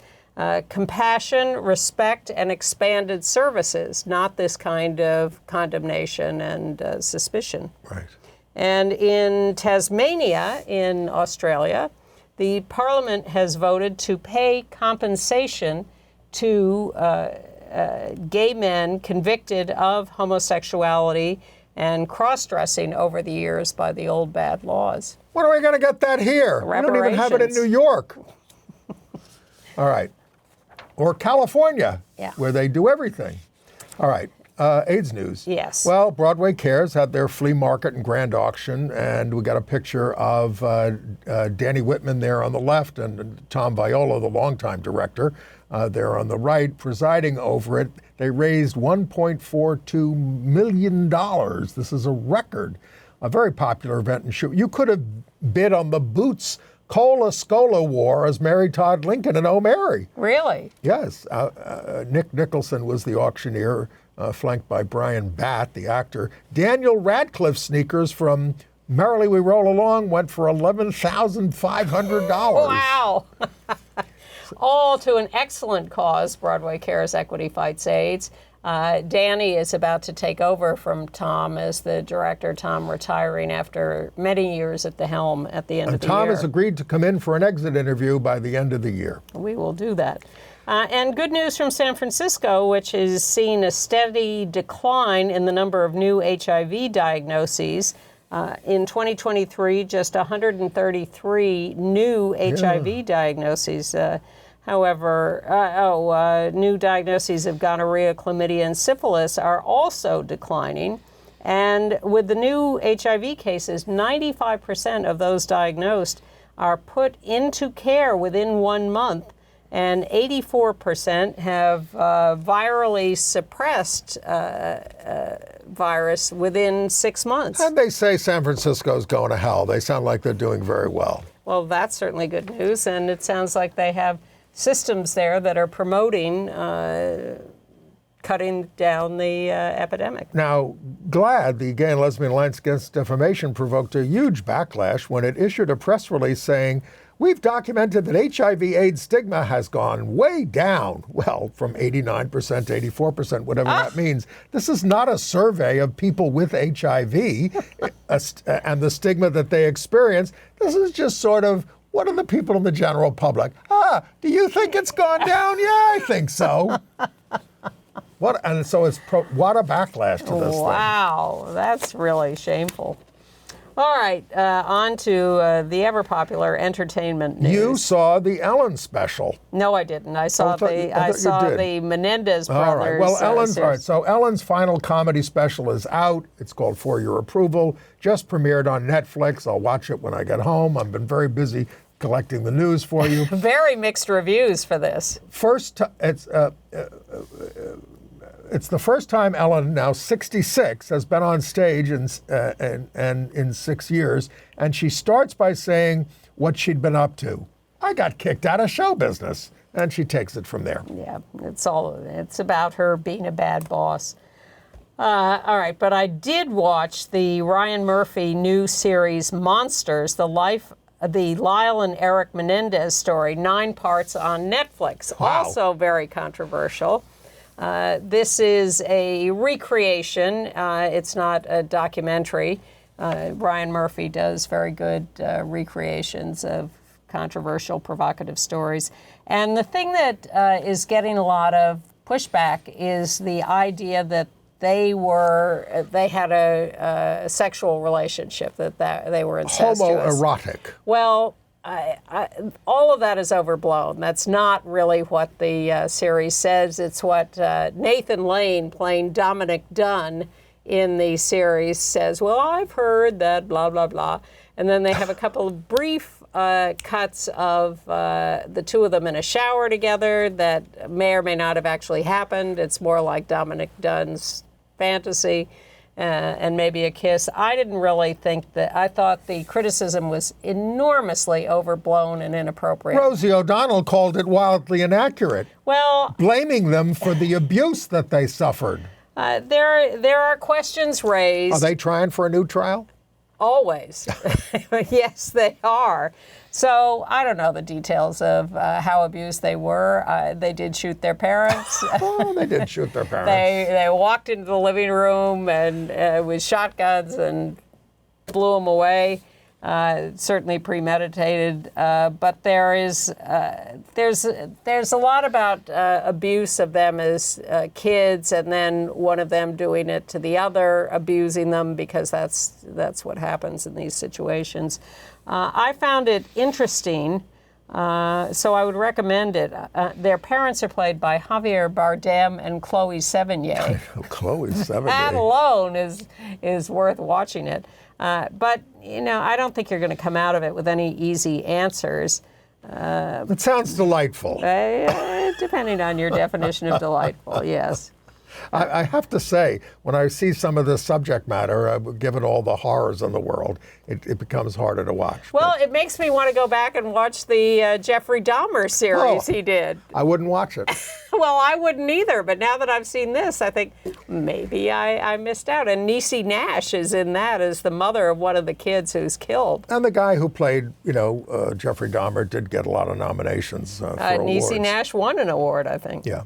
compassion, respect, and expanded services, not this kind of condemnation and suspicion. Right. And in Tasmania, in Australia, the Parliament has voted to pay compensation to gay men convicted of homosexuality and cross-dressing over the years by the old bad laws. When are we going to get that here? We don't even have it in New York. All right. Or California, where they do everything. All right. AIDS news. Yes. Well, Broadway Cares had their flea market and grand auction, and we got a picture of Danny Whitman there on the left and Tom Viola, the longtime director, there on the right, presiding over it. They raised $1.42 million. This is a record, a very popular event. And you could have bid on the Boots Cola-Scola War as Mary Todd Lincoln and O'Mary. Really? Yes. Nick Nicholson was the auctioneer, flanked by Brian Batt, the actor. Daniel Radcliffe sneakers from Merrily We Roll Along went for $11,500. Wow. All to an excellent cause, Broadway Cares Equity Fights AIDS. Danny is about to take over from Tom as the director, Tom retiring after many years at the helm at the end of the year. And Tom has agreed to come in for an exit interview by the end of the year. We will do that. And good news from San Francisco, which has seen a steady decline in the number of new HIV diagnoses. In 2023, just 133 new HIV diagnoses. However, new diagnoses of gonorrhea, chlamydia, and syphilis are also declining. And with the new HIV cases, 95% of those diagnosed are put into care within 1 month, and 84% have virally suppressed virus within 6 months. And they say San Francisco's going to hell. They sound like they're doing very well. Well, that's certainly good news, and it sounds like they have systems there that are promoting cutting down the epidemic. Now, GLAAD, the Gay and Lesbian Alliance Against Defamation, provoked a huge backlash when it issued a press release saying, "We've documented that HIV/AIDS stigma has gone way down." Well, from 89% to 84%, whatever that means. This is not a survey of people with HIV and the stigma that they experience. This is just sort of, what are the people in the general public? Do you think it's gone down? Yeah, I think so. What a backlash to this thing. Wow, that's really shameful. All right, on to the ever-popular entertainment news. You saw the Ellen special. No, I didn't. I saw the Menendez brothers. All right. Well, So Ellen's final comedy special is out. It's called For Your Approval. Just premiered on Netflix. I'll watch it when I get home. I've been very busy collecting the news for you. Very mixed reviews for this. It's the first time Ellen, now 66, has been on stage in 6 years, and she starts by saying what she'd been up to. I got kicked out of show business, and she takes it from there. Yeah, it's about her being a bad boss. All right, but I did watch the Ryan Murphy new series Monsters, the Lyle and Eric Menendez story, 9 parts on Netflix. Wow. Also very controversial. This is a recreation. It's not a documentary. Ryan Murphy does very good recreations of controversial, provocative stories. And the thing that is getting a lot of pushback is the idea that they had a sexual relationship, that they were incestuous. Homoerotic. Well, all of that is overblown. That's not really what the series says. It's what Nathan Lane, playing Dominic Dunn in the series, says, well, I've heard that blah, blah, blah. And then they have a couple of brief cuts of the two of them in a shower together that may or may not have actually happened. It's more like Dominic Dunn's fantasy and maybe a kiss. I didn't really think that. I thought the criticism was enormously overblown and inappropriate. Rosie O'Donnell called it wildly inaccurate, Well, blaming them for the abuse that they suffered. there are questions raised. Are they trying for a new trial? Always. Yes, they are. So I don't know the details of how abused they were. They did shoot their parents. Oh, they did shoot their parents. They walked into the living room and with shotguns and blew them away. Certainly premeditated. But there's a lot about abuse of them as kids, and then one of them doing it to the other, abusing them, because that's what happens in these situations. I found it interesting, so I would recommend it. Their parents are played by Javier Bardem and Chloe Sevigny. Chloe Sevigny. That alone is worth watching it. But, I don't think you're going to come out of it with any easy answers. It sounds delightful. Depending on your definition of delightful, yes. I have to say, when I see some of this subject matter, given all the horrors in the world, it becomes harder to watch. Well, it makes me want to go back and watch the Jeffrey Dahmer series he did. I wouldn't watch it. Well, I wouldn't either, but now that I've seen this, I think maybe I missed out. And Niecy Nash is in that as the mother of one of the kids who's killed. And the guy who played, Jeffrey Dahmer did get a lot of nominations for awards. Niecy Nash won an award, I think. Yeah.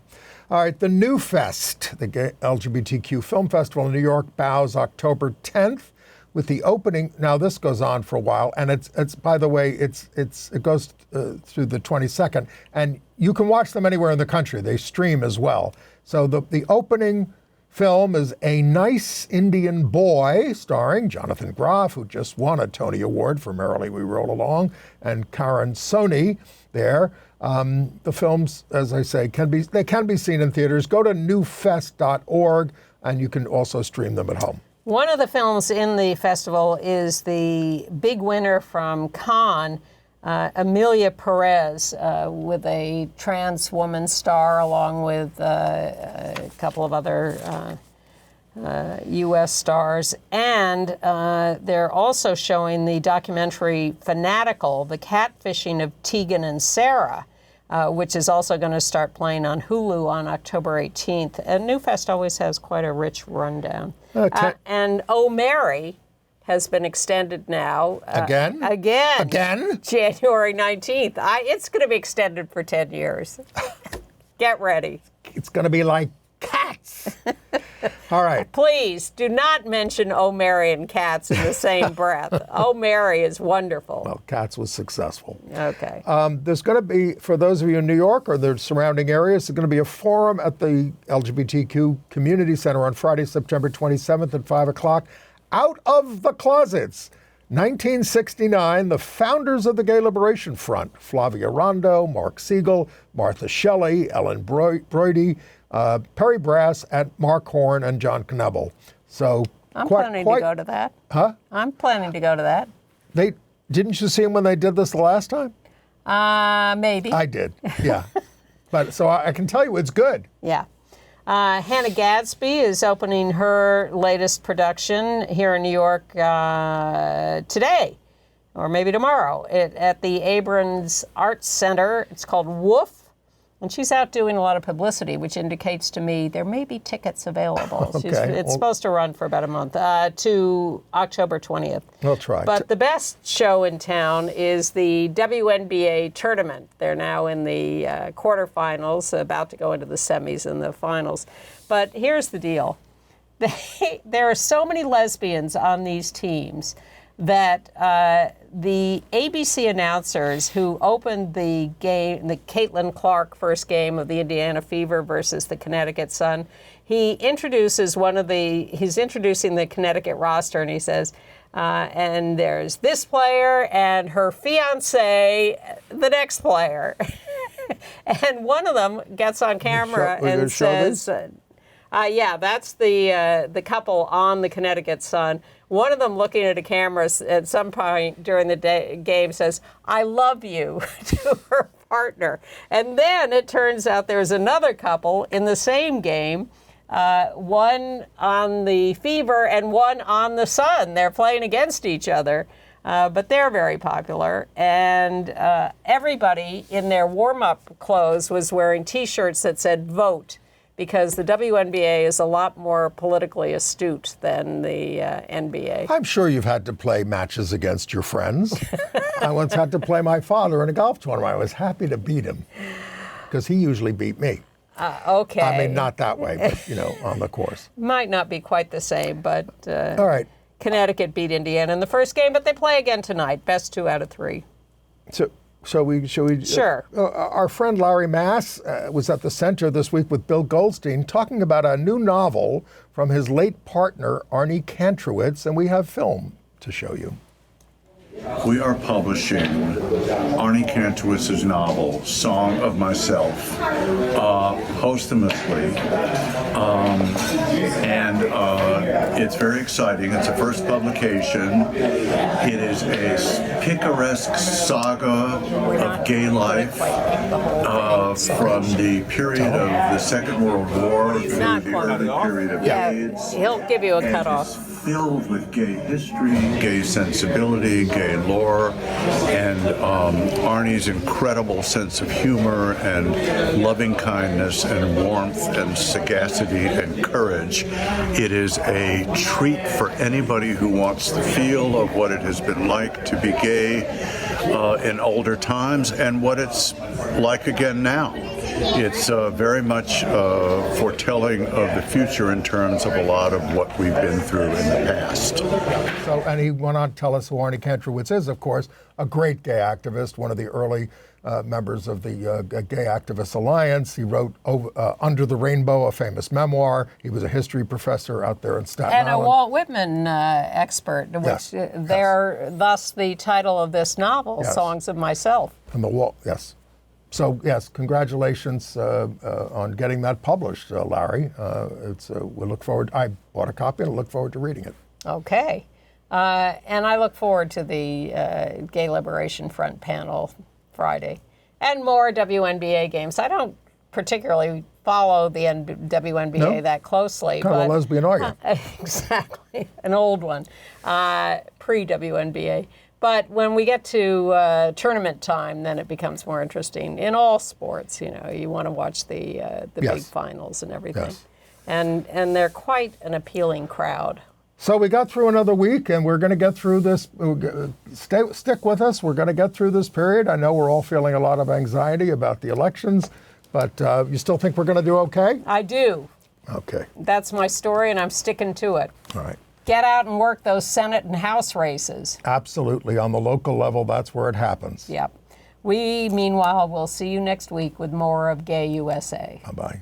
All right, the New Fest, the Gay LGBTQ Film Festival in New York, bows October 10th with the opening. Now this goes on for a while, and it's by the way, it goes through the 22nd, and you can watch them anywhere in the country. They stream as well. So the opening film is A Nice Indian Boy, starring Jonathan Groff, who just won a Tony Award for Merrily We Roll Along, and Karan Soni there. The films, as I say, can be seen in theaters. Go to newfest.org, and you can also stream them at home. One of the films in the festival is the big winner from Cannes, Emilia Perez, with a trans woman star, along with a couple of other U.S. stars. And they're also showing the documentary Fanatical, the catfishing of Tegan and Sarah, which is also going to start playing on Hulu on October 18th. And Newfest always has quite a rich rundown. And Oh Mary has been extended now. Again? Again? January 19th. It's going to be extended for 10 years. Get ready. It's going to be like Cats. All right. Please do not mention Oh Mary and Cats in the same breath. Oh Mary is wonderful. Well, Cats was successful. Okay. There's going to be, for those of you in New York or the surrounding areas, there's going to be a forum at the LGBTQ Community Center on Friday, September 27th at 5 o'clock. Out of the Closets. 1969, the founders of the Gay Liberation Front, Flavia Rondo, Mark Siegel, Martha Shelley, Ellen Brody, Perry Brass, and Mark Horn, and John Knebel. So I'm planning to go to that. Huh? I'm planning to go to that. Didn't you see them when they did this the last time? Maybe. I did, yeah. But so I can tell you it's good. Yeah. Hannah Gadsby is opening her latest production here in New York today, or maybe tomorrow, at the Abrams Arts Center. It's called Woof. And she's out doing a lot of publicity, which indicates to me there may be tickets available. Okay. It's supposed to run for about a month, to October 20th. We'll try. But the best show in town is the WNBA tournament. They're now in the quarterfinals, about to go into the semis and the finals. But here's the deal. There are so many lesbians on these teams that the ABC announcers who opened the game, the Caitlin Clark first game of the Indiana Fever versus the Connecticut Sun, he's introducing the Connecticut roster, and he says, and there's this player and her fiance, the next player. And one of them gets on camera and says, yeah, that's the couple on the Connecticut Sun. One of them looking at a camera at some point during the game says, "I love you," to her partner. And then it turns out there's another couple in the same game, one on the Fever and one on the Sun. They're playing against each other, but they're very popular. And everybody in their warm-up clothes was wearing T-shirts that said "Vote," because the WNBA is a lot more politically astute than the NBA. I'm sure you've had to play matches against your friends. I once had to play my father in a golf tournament. I was happy to beat him because he usually beat me. Okay. I mean, not that way, but, on the course. Might not be quite the same, but all right. Connecticut beat Indiana in the first game, but they play again tonight. Best 2 out of 3. So, shall we? Sure. Our friend Larry Mass was at the center this week with Bill Goldstein talking about a new novel from his late partner, Arnie Kantrowitz, and we have film to show you. We are publishing Arnie Kantrowitz's novel, Song of Myself, posthumously. And it's very exciting. It's a first publication. It is a picaresque saga of gay life from the period of the Second World War through the early period of AIDS. He'll give you a cutoff. Filled with gay history, gay sensibility, gay lore, and Arnie's incredible sense of humor and loving kindness and warmth and sagacity and courage. It is a treat for anybody who wants the feel of what it has been like to be gay in older times and what it's like again now. It's very much foretelling of the future in terms of a lot of what we've been through in the past. So, and he went on to tell us who Arnie Kantrowitz is, of course, a great gay activist, one of the early members of the Gay Activists Alliance. He wrote Under the Rainbow, a famous memoir. He was a history professor out there in Staten Island. And a Walt Whitman expert, which thus the title of this novel, Songs of Myself. And the Walt, yes. So, yes, congratulations on getting that published, Larry. We look forward. I bought a copy and I look forward to reading it. Okay. And I look forward to the Gay Liberation Front panel Friday and more WNBA games. I don't particularly follow the WNBA that closely. Kind of a lesbian, are you? Exactly. An old one, pre-WNBA. But when we get to tournament time, then it becomes more interesting. In all sports, you want to watch the big finals and everything. Yes. And they're quite an appealing crowd. So we got through another week, and we're going to get through this. Stick with us. We're going to get through this period. I know we're all feeling a lot of anxiety about the elections, but you still think we're going to do okay? I do. Okay. That's my story, and I'm sticking to it. All right. Get out and work those Senate and House races. Absolutely. On the local level, that's where it happens. Yep. We, meanwhile, will see you next week with more of Gay USA. Bye-bye.